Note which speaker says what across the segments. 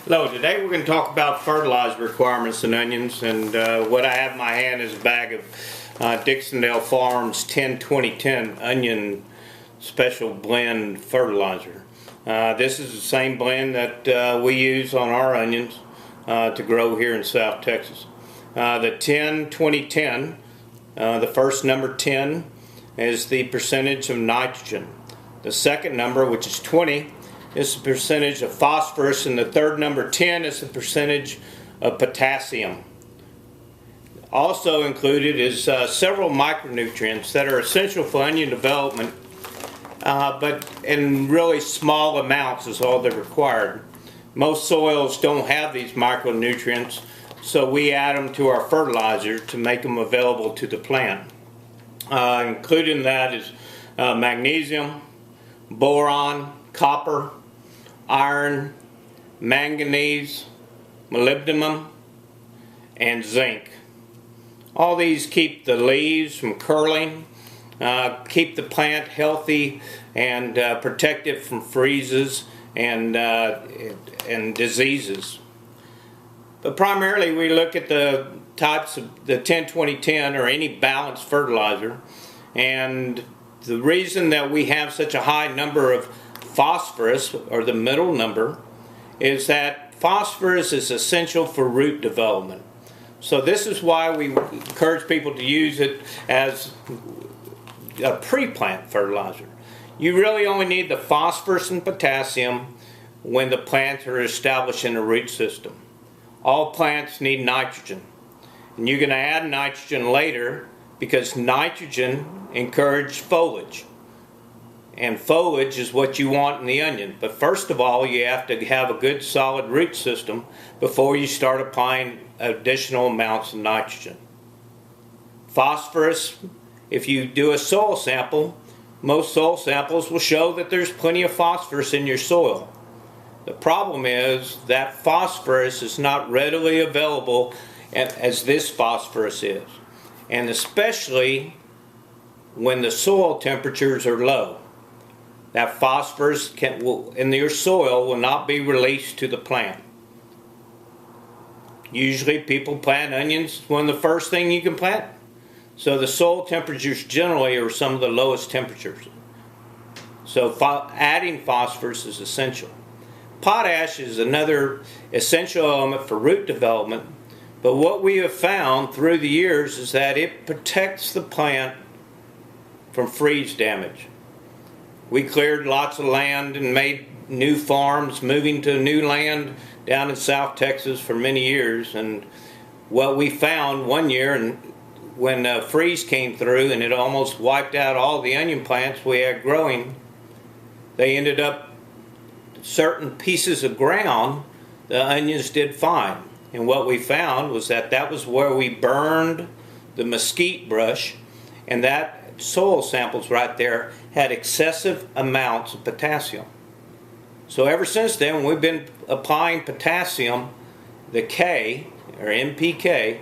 Speaker 1: Hello, today we're going to talk about fertilizer requirements in onions, and what I have in my hand is a bag of Dixondale Farms 10-20-10 onion special blend fertilizer. This is the same blend that we use on our onions to grow here in South Texas. The 10-20-10, the first number 10 is the percentage of nitrogen. The second number, which is 20, is the percentage of phosphorus, and the third number 10 is the percentage of potassium. Also included is several micronutrients that are essential for onion development, but in really small amounts is all they're required. Most soils don't have these micronutrients, so we add them to our fertilizer to make them available to the plant. Included in that is magnesium, boron, copper, iron, manganese, molybdenum, and zinc. All these keep the leaves from curling, keep the plant healthy, and protect it from freezes and diseases. But primarily we look at the types of the 10-20-10 or any balanced fertilizer, and the reason that we have such a high number of phosphorus, or the middle number, is that phosphorus is essential for root development. So this is why we encourage people to use it as a pre-plant fertilizer. You really only need the phosphorus and potassium when the plants are established in a root system. All plants need nitrogen, and you're going to add nitrogen later because nitrogen encourages foliage. And foliage is what you want in the onion. But first of all, you have to have a good solid root system before you start applying additional amounts of nitrogen. Phosphorus, if you do a soil sample, most soil samples will show that there's plenty of phosphorus in your soil. The problem is that phosphorus is not readily available as this phosphorus is. And especially when the soil temperatures are low. That phosphorus in your soil will not be released to the plant. Usually people plant onions when the first thing you can plant. So the soil temperatures generally are some of the lowest temperatures. So adding phosphorus is essential. Potash is another essential element for root development, but what we have found through the years is that it protects the plant from freeze damage. We cleared lots of land and made new farms, moving to new land down in South Texas for many years. And what we found one year, and when a freeze came through and it almost wiped out all the onion plants we had growing, they ended up, certain pieces of ground, the onions did fine. And what we found was that that was where we burned the mesquite brush, and that soil samples right there had excessive amounts of potassium. So ever since then we've been applying potassium, the K or NPK,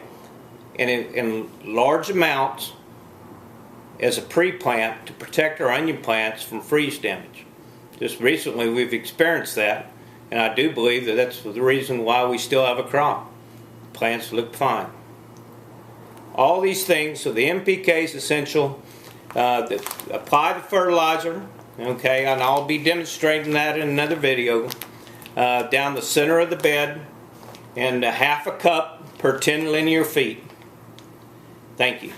Speaker 1: in large amounts as a pre-plant to protect our onion plants from freeze damage. Just recently we've experienced that, and I do believe that that's the reason why we still have a crop. Plants look fine. All these things, so the NPK is essential. Apply the fertilizer, okay, and I'll be demonstrating that in another video, down the center of the bed, and a half a cup per 10 linear feet. Thank you.